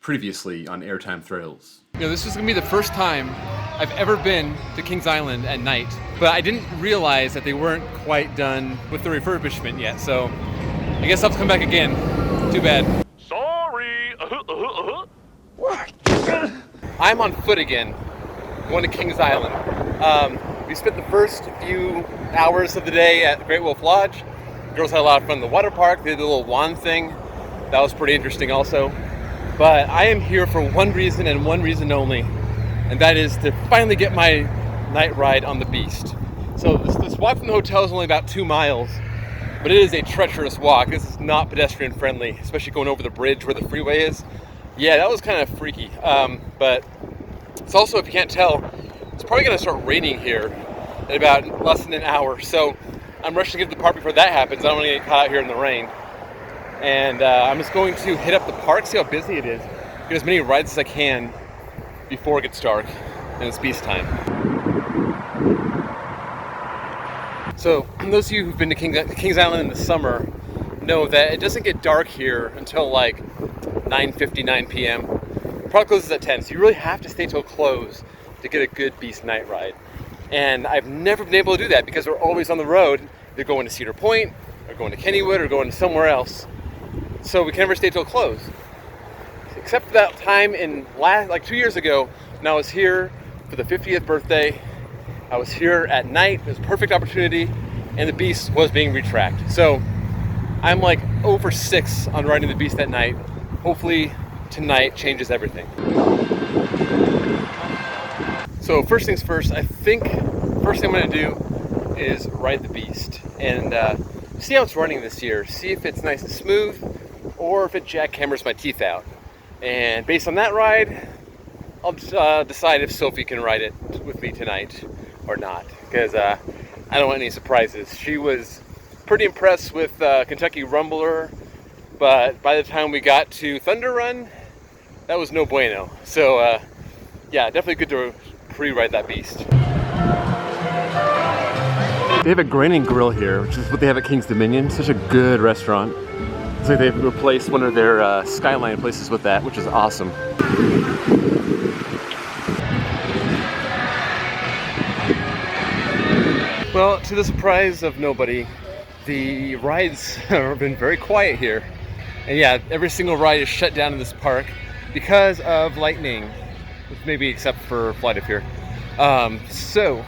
Previously on Airtime Thrills. You know, this was gonna be the first time I've ever been to Kings Island at night, but I didn't realize that they weren't quite done with the refurbishment yet, so I guess I'll have to come back again. Too bad. Sorry! What? I'm on foot again, going to Kings Island. We spent the first few hours of the day at Great Wolf Lodge. The girls had a lot of fun in the water park. They did the little wand thing. That was pretty interesting also. But I am here for one reason and one reason only, and that is to finally get my night ride on the Beast. So this walk from the hotel is only about 2 miles, but it is a treacherous walk. This is not pedestrian friendly, especially going over the bridge where the freeway is. Yeah, that was kind of freaky. But it's also, if you can't tell, it's probably going to start raining here in about less than an hour. So I'm rushing to get to the park before that happens. I don't want to get caught out here in the rain. And I'm just going to hit up the park, see how busy it is, get as many rides as I can before it gets dark and it's Beast time. So those of you who've been to Kings Island in the summer know that it doesn't get dark here until like 9:59 p.m. The park closes at 10, so you really have to stay till close to get a good Beast night ride. And I've never been able to do that because we're always on the road. They're going to Cedar Point, or going to Kennywood, or going to somewhere else. So we can never stay till close. Except for that time in like 2 years ago, when I was here for the 50th birthday. I was here at night. It was a perfect opportunity, and the Beast was being retracked. So I'm like over 6 on riding the Beast at night. Hopefully tonight changes everything. So first things first, I think first thing I'm gonna do is ride the Beast and see how it's running this year. See if it's nice and smooth, or if it jackhammers my teeth out. And based on that ride, I'll decide if Sophie can ride it with me tonight or not, because I don't want any surprises. She was pretty impressed with Kentucky Rumbler, but by the time we got to Thunder Run, that was no bueno. So yeah, definitely good to pre-ride that Beast. They have a Granny Grill here, which is what they have at King's Dominion. Such a good restaurant. It's like they've replaced one of their Skyline places with that, which is awesome. Well, to the surprise of nobody, the rides have been very quiet here. And yeah, every single ride is shut down in this park because of lightning, maybe except for Flight of Fear. So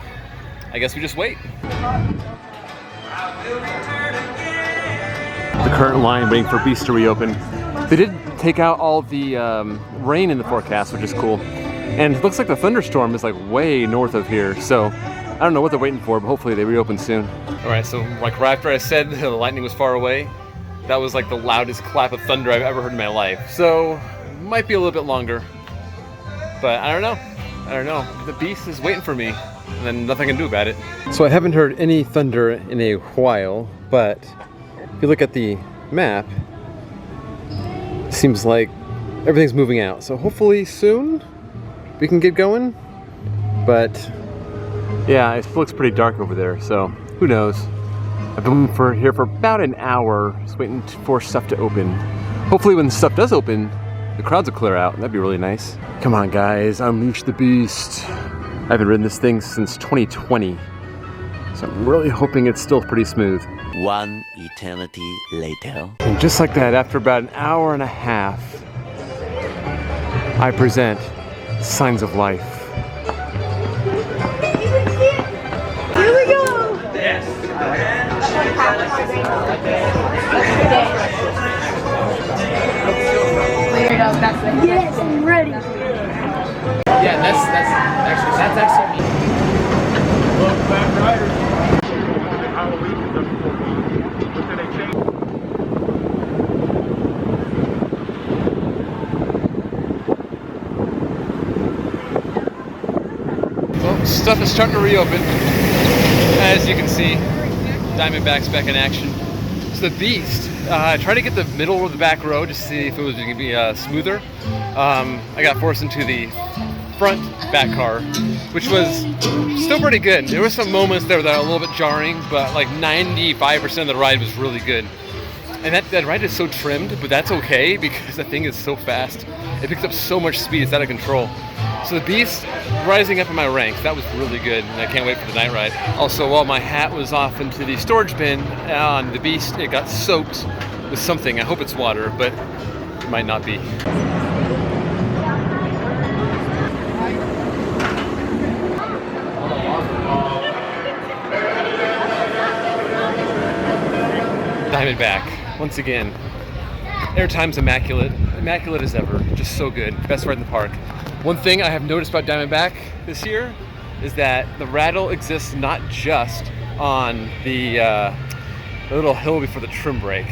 I guess we just wait. The current line waiting for Beast to reopen. They did take out all the rain in the forecast, which is cool. And it looks like the thunderstorm is like way north of here. So I don't know what they're waiting for, but hopefully they reopen soon. All right, so like right after I said the lightning was far away, that was like the loudest clap of thunder I've ever heard in my life. So might be a little bit longer, but I don't know. The Beast is waiting for me, and then nothing I can do about it. So I haven't heard any thunder in a while, but if you look at the map, it seems like everything's moving out. So hopefully soon we can get going, but yeah, it looks pretty dark over there, so who knows. I've been here for about an hour, just waiting for stuff to open. Hopefully when stuff does open, the crowds will clear out, and that'd be really nice. Come on guys, unleash the Beast. I haven't ridden this thing since 2020, so I'm really hoping it's still pretty smooth. One eternity later. And just like that, after about an hour and a half, I present Signs of Life. Here we go! Yes! Yes, I'm ready. Yeah, that's actually me. Welcome back, riders. Well, stuff is starting to reopen. As you can see, Diamondback's back in action. So the Beast, I tried to get the middle of the back row to see if it was going to be smoother. I got forced into the front back car, which was still pretty good. There were some moments there that were a little bit jarring, but like 95% of the ride was really good. And that ride is so trimmed, but that's okay because the thing is so fast. It picks up so much speed, it's out of control. So the Beast rising up in my ranks, that was really good, and I can't wait for the night ride. Also, while my hat was off into the storage bin on the Beast, it got soaked with something. I hope it's water, but it might not be. Diamondback, once again. Airtime's immaculate as ever, just so good, best ride in the park. One thing I have noticed about Diamondback this year is that the rattle exists not just on the little hill before the trim break.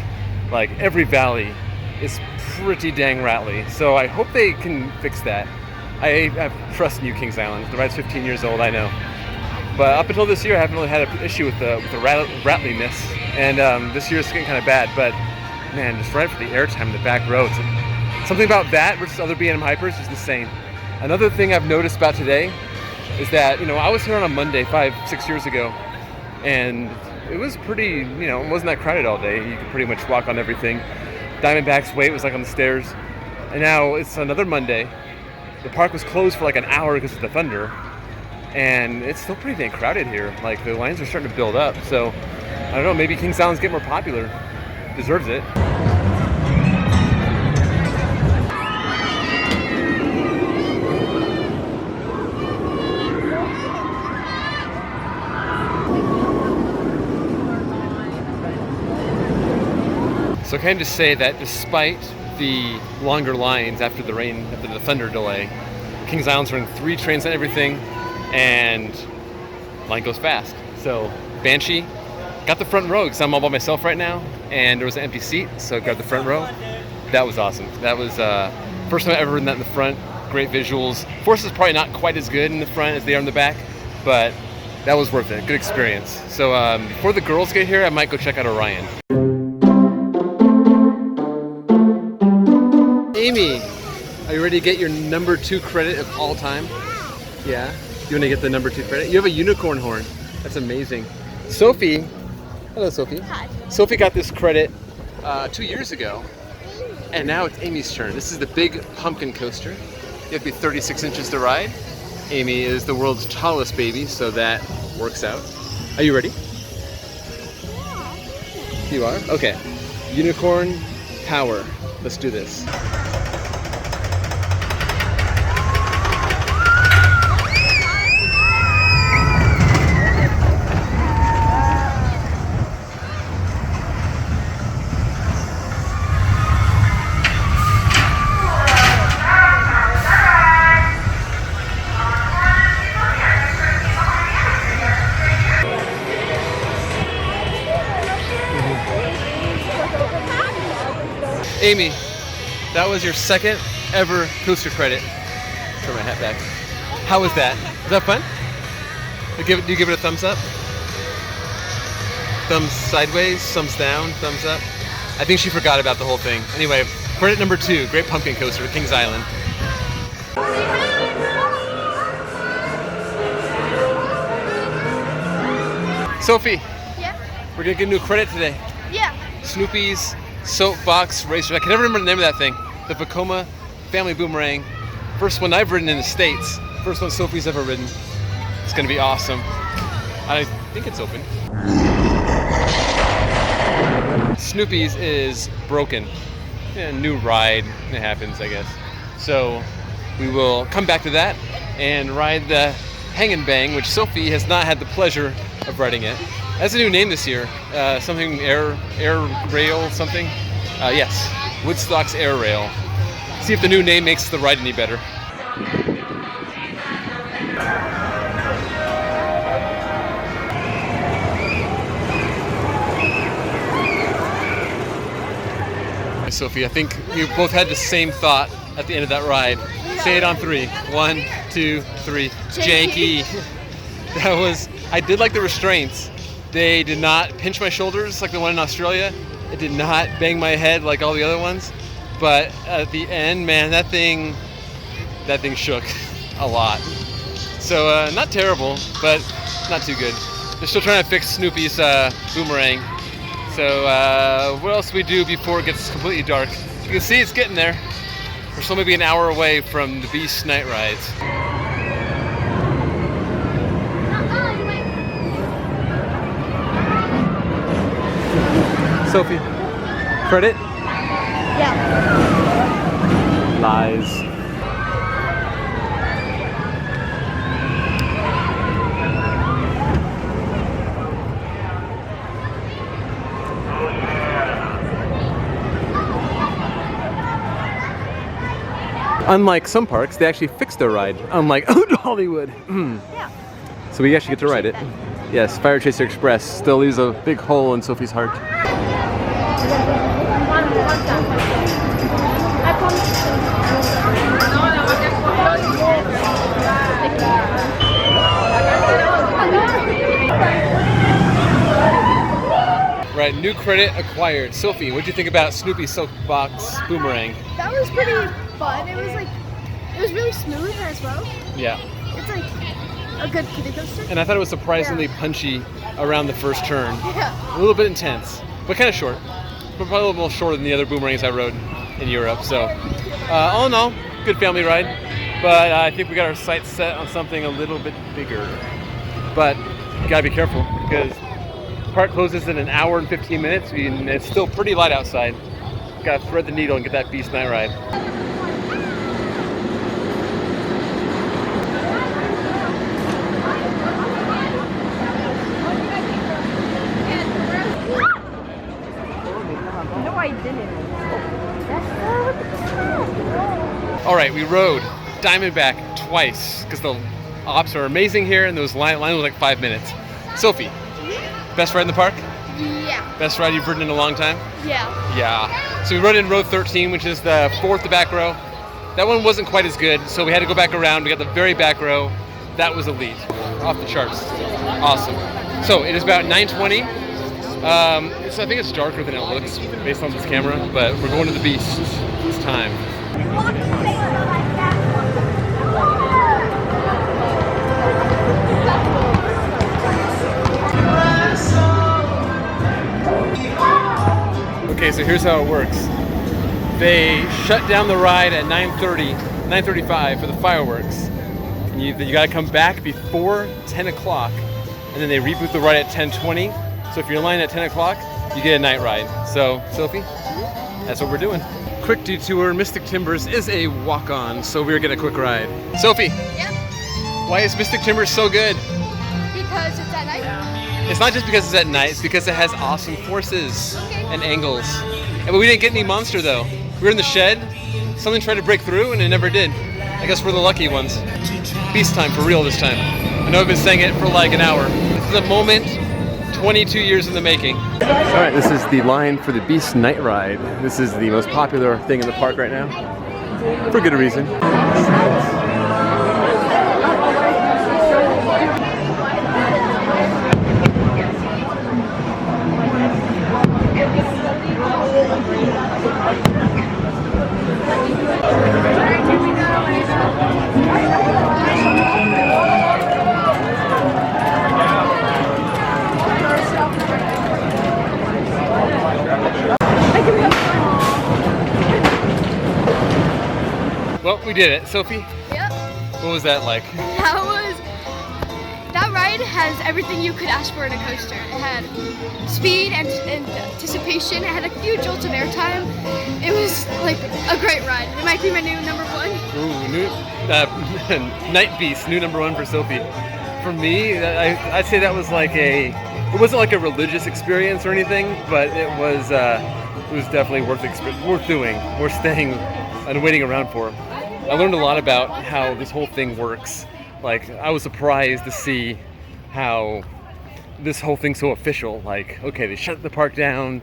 Like every valley is pretty dang rattly, so I hope they can fix that. I have trust in you, Kings Island. The ride's 15 years old, I know. But up until this year, I haven't really had an issue with the rattliness, and this year it's getting kind of bad. But man, just right for the airtime in the back row. Something about that versus other B&M hypers is insane. Another thing I've noticed about today is that, I was here on a Monday 5-6 years ago, and it was pretty, it wasn't that crowded all day. You could pretty much walk on everything. Diamondback's wait was like on the stairs, and now it's another Monday. The park was closed for like an hour because of the thunder, and it's still pretty dang crowded here. Like the lines are starting to build up, so I don't know, maybe Kings Island's getting more popular. Deserves it. So can I just say that despite the longer lines after the thunder delay, Kings Island's running 3 trains and everything, and line goes fast. So Banshee got the front row because I'm all by myself right now, and there was an empty seat, so I grabbed the front row. That was awesome. That was first time I've ever ridden that in the front. Great visuals. Force is probably not quite as good in the front as they are in the back, but that was worth it. Good experience. So before the girls get here, I might go check out Orion. Amy, are you ready to get your number 2 credit of all time? Yeah? You want to get the number 2 credit? You have a unicorn horn. That's amazing. Sophie, hello Sophie. Hi. Sophie got this credit 2 years ago, and now it's Amy's turn. This is the big pumpkin coaster. You have to be 36 inches to ride. Amy is the world's tallest baby, so that works out. Are you ready? Yeah. You are? Okay. Unicorn power. Let's do this. Amy, that was your second ever coaster credit. Turn my hat back. How was that? Was that fun? Do you give it a thumbs up? Thumbs sideways, thumbs down, thumbs up? I think she forgot about the whole thing. Anyway, credit number 2, great pumpkin coaster at Kings Island. Sophie, Yeah? we're gonna get a new credit today. Yeah. Snoopy's Soapbox Racer. I can never remember the name of that thing. The Vekoma Family Boomerang. First one I've ridden in the States. First one Sophie's ever ridden. It's gonna be awesome. I think it's open. Snoopy's is broken. Yeah, new ride. It happens, I guess. So we will come back to that and ride the Hang and Bang, which Sophie has not had the pleasure of riding it. That's a new name this year. Something air rail something. Yes, Woodstock's Air Rail. See if the new name makes the ride any better. Sophie, I think you both had the same thought at the end of that ride. Say it on 3. 1, 2, 3. Janky. That was. I did like the restraints. They did not pinch my shoulders like the one in Australia. It did not bang my head like all the other ones. But at the end, man, that thing shook a lot. So not terrible, but not too good. They're still trying to fix Snoopy's boomerang. So what else do we do before it gets completely dark? You can see it's getting there. We're still maybe an hour away from the Beast night rides. Sophie, credit? Yeah. Lies. Unlike some parks, they actually fixed their ride. Unlike Hollywood. Yeah. So we actually get to ride it. Yes, Fire Chaser Express still leaves a big hole in Sophie's heart. Right, new credit acquired. Sophie, what'd you think about Snoopy's Soapbox Boomerang? That was pretty fun. It was really smooth as well. Yeah. It's like a good kiddie coaster. And I thought it was surprisingly punchy around the first turn. Yeah. A little bit intense, but kind of short. But probably a little more shorter than the other boomerangs I rode in Europe. So, all in all, good family ride. But I think we got our sights set on something a little bit bigger. But you gotta be careful because the park closes in an hour and 15 minutes, and it's still pretty light outside. Gotta thread the needle and get that Beast night ride. No, I didn't. All right, we rode Diamondback twice because the ops are amazing here, and those line was like 5 minutes. Sophie, best ride in the park? Yeah. Best ride you've ridden in a long time? Yeah. Yeah. So we rode in row 13, which is the fourth, the back row. That one wasn't quite as good, so we had to go back around. We got the very back row. That was elite, off the charts. Awesome. So it is about 9:20. I think it's darker than it looks based on this camera, but we're going to the Beast. It's time. Okay, so here's how it works. They shut down the ride at 9:35 for the fireworks. And you gotta come back before 10 o'clock, and then they reboot the ride at 10:20. So if you're in line at 10 o'clock, you get a night ride. So, Sophie, that's what we're doing. Quick detour, Mystic Timbers is a walk-on, so we're getting a quick ride. Sophie, Yep. why is Mystic Timbers so good? Because it's at night. It's not just because it's at night, it's because it has awesome forces and angles. But we didn't get any monster though. We were in the shed, something tried to break through and it never did. I guess we're the lucky ones. Beast time for real this time. I know I've been saying it for like an hour. This is a moment 22 years in the making. All right, this is the line for the Beast night ride. This is the most popular thing in the park right now, for good reason. Well, we did it. Sophie, Yep. what was that like? That ride has everything you could ask for in a coaster. It had speed and anticipation. It had a few jolts of airtime. It was like a great ride. It might be my new number one. Ooh, Night Beast, new number one for Sophie. For me, I'd say that was like it wasn't like a religious experience or anything, but it was definitely worth doing, worth staying and waiting around for. I learned a lot about how this whole thing works. Like, I was surprised to see how this whole thing's so official. Like, okay, they shut the park down,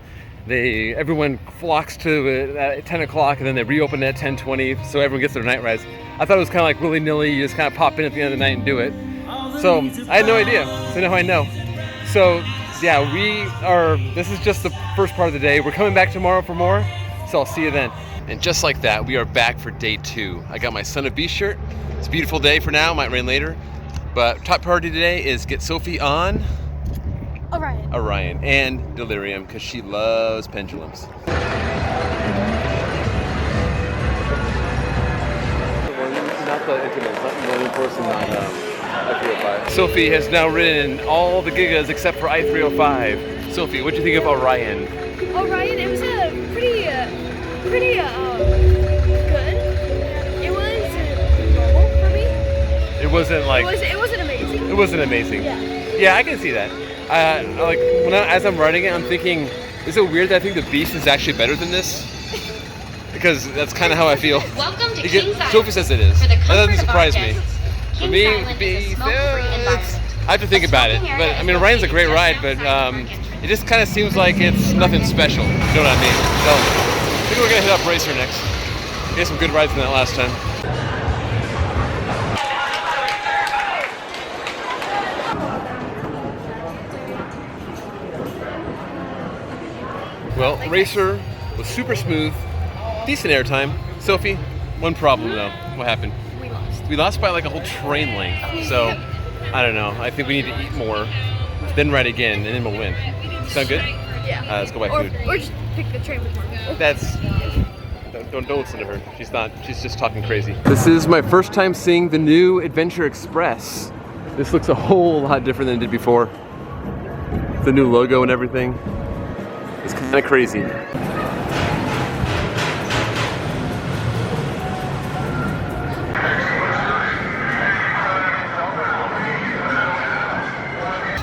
everyone flocks to it at 10 o'clock, and then they reopen it at 10:20, so everyone gets their night rides. I thought it was kind of like willy-nilly, you just kind of pop in at the end of the night and do it. So, I had no idea, so now I know. So, yeah, this is just the first part of the day. We're coming back tomorrow for more, so I'll see you then. And just like that, we are back for day 2. I got my Son of Beast shirt. It's a beautiful day for now, might rain later. But top priority today is get Sophie on Orion. Orion, and Delirium, because she loves pendulums. Not the internet, not the person on I-305. Sophie has now ridden all the Gigas except for I-305. Sophie, what do you think of Orion? Orion, it was a pretty good. It was normal for me. It wasn't like... It wasn't amazing. It wasn't amazing. Yeah, I can see that. As I'm riding it, I'm thinking, is it weird that I think the Beast is actually better than this? Because that's kind of how I feel. Welcome to Kings Island. Sophie says it is. For the That doesn't comfort of our surprise me. guests, For Kings me, Island is a smoke-free environment. I have to think A about it. smoking But area I is mean, Orion's a located great just ride, but outside of our entrance. it just kind of seems like it's nothing special. You know what I mean? So I think we're gonna hit up Racer next. We had some good rides in that last time. Well, Racer was super smooth, decent airtime. Sophie, one problem though. What happened? We lost. We lost by like a whole train length. So, I don't know. I think we need to eat more, then ride again, and then we'll win. Sound good? Yeah. Let's go buy Or, food. or just pick the train with more people. That's... Don't listen to her. She's just talking crazy. This is my first time seeing the new Adventure Express. This looks a whole lot different than it did before. The new logo and everything. It's kind of crazy.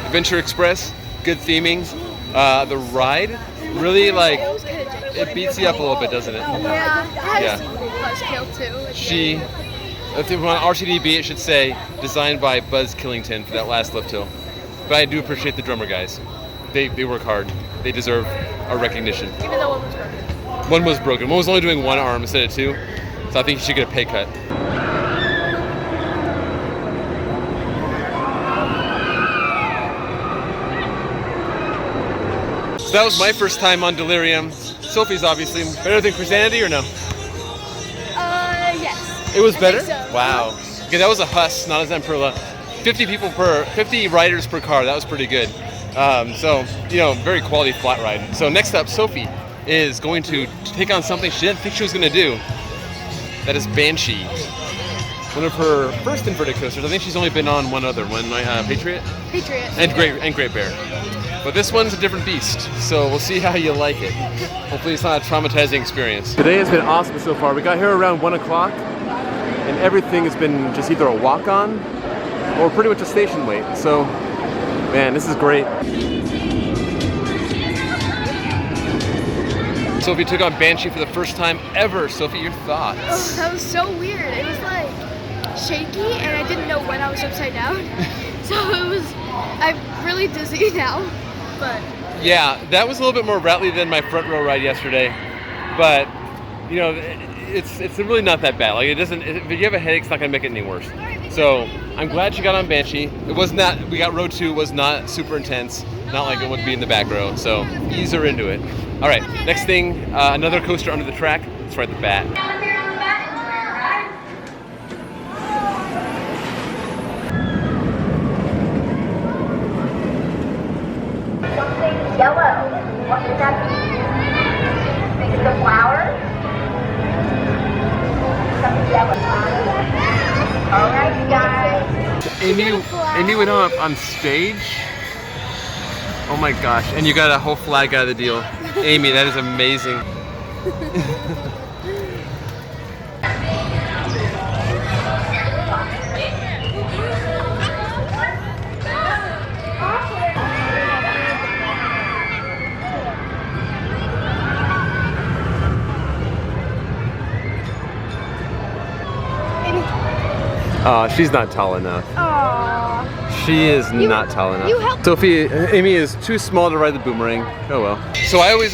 Adventure Express, good theming. The ride really like it beats you up a little bit, doesn't it? Yeah. Yeah. Buzzkill too. She, if it were on RTDB, it should say designed by Buzz Killington for that last lift hill. But I do appreciate the drummer guys. They work hard. They deserve our recognition. Even though one was broken. One was broken. One was only doing one arm instead of two. So I think he should get a pay cut. So that was my first time on Delirium. Sophie's obviously better than Christianity or no? Yes. It was I better? think so. Wow. Okay, that was a Huss, not a Zemperla. 50 riders per car. That was pretty good. So, you know, very quality flat ride. So next up, Sophie is going to take on something she didn't think she was going to do. That is Banshee. One of her first inverted coasters. I think she's only been on one other one, Patriot? Patriot. And Great Bear. But this one's a different beast, so we'll see how you like it. Hopefully it's not a traumatizing experience. Today has been awesome so far. We got here around 1 o'clock, and everything has been just either a walk-on or pretty much a station wait. So, man, this is great. Sophie took on Banshee for the first time ever. Sophie, your thoughts? Oh, that was so weird. It was like shaky, and I didn't know when I was upside down. So I'm really dizzy now. But yeah, that was a little bit more rattly than my front row ride yesterday. But you know, it's really not that bad. Like it doesn't. If you have a headache, it's not gonna make it any worse. So I'm glad she got on Banshee. It was not. We got row 2. Was not super intense. Not like it would be in the back row. So ease her into it. All right. Next thing, another coaster under the track. It's right at the bat. Yellow. What does that mean? Think it's a flower? Something yellow. Alright, guys. Amy went up on stage. Oh my gosh! And you got a whole flag out of the deal. Amy, that is amazing. She's not tall enough. aww. She is not tall enough. you helped- Sophie, Amy is too small to ride the boomerang. Oh well. So I always,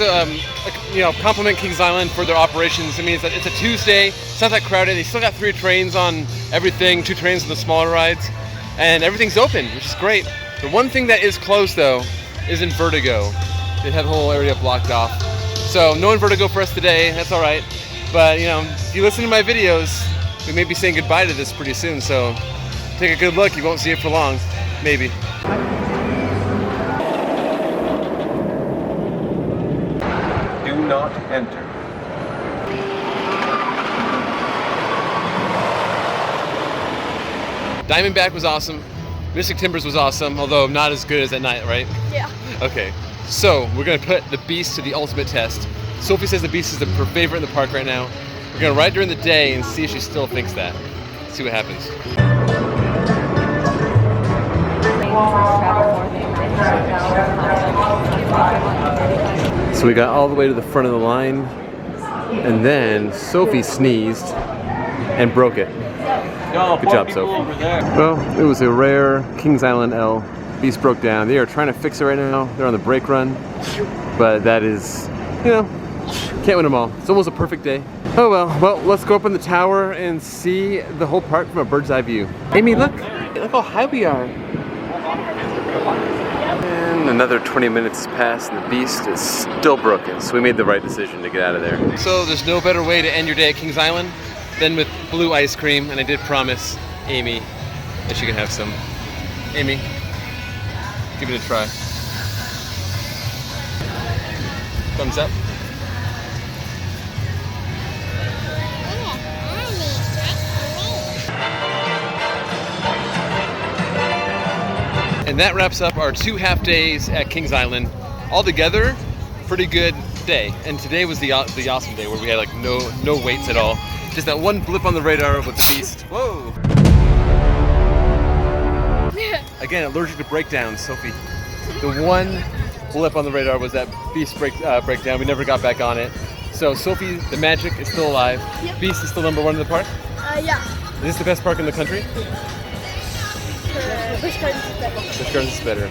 compliment Kings Island for their operations. I mean, it's a Tuesday. It's not that crowded. They still got 3 trains on everything, 2 trains on the smaller rides, and everything's open, which is great. The one thing that is closed though is Invertigo. They have the whole area blocked off. So no Invertigo for us today. That's all right. But you know, if you listen to my videos, we may be saying goodbye to this pretty soon, so take a good look. You won't see it for long, maybe. enter. Diamondback was awesome. Mystic Timbers was awesome, although not as good as at night, right? Yeah. Okay, so we're gonna put the Beast to the ultimate test. Sophie says the Beast is her favorite in the park right now. We're gonna ride during the day and see if she still thinks that. See what happens. So we got all the way to the front of the line, and then Sophie sneezed and broke it. Good job, Sophie. Well, it was a rare Kings Island L. Beast broke down. They are trying to fix it right now. They're on the brake run, but that is, you know, can't win them all. It's almost a perfect day. Oh well. Well, let's go up in the tower and see the whole park from a bird's eye view. Amy, look! Look how high we are. And another 20 minutes passed and the Beast is still broken, so we made the right decision to get out of there. So there's no better way to end your day at Kings Island than with blue ice cream, and I did promise Amy that she could have some. Amy, give it a try. Thumbs up. And that wraps up our 2 half days at Kings Island. Altogether, pretty good day. And today was the awesome day where we had like no waits at all. Just that one blip on the radar with the Beast. Whoa! Again, allergic to breakdowns, Sophie. The one blip on the radar was that Beast breakdown. We never got back on it. So Sophie, the magic is still alive. Yep. Beast is still #1 in the park. Yeah. Is this the best park in the country? Busch Gardens is better. Busch Gardens is better.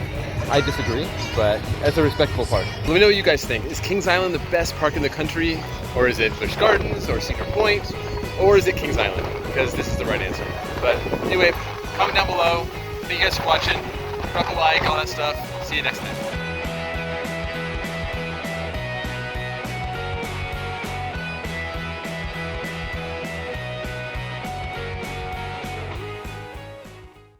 I disagree, but that's a respectable park. Let me know what you guys think. Is Kings Island the best park in the country? Or is it Busch Gardens or Cedar Point? Or is it Kings Island? Because this is the right answer. But anyway, comment down below. Thank you guys for watching. Drop a like, all that stuff. See you next time.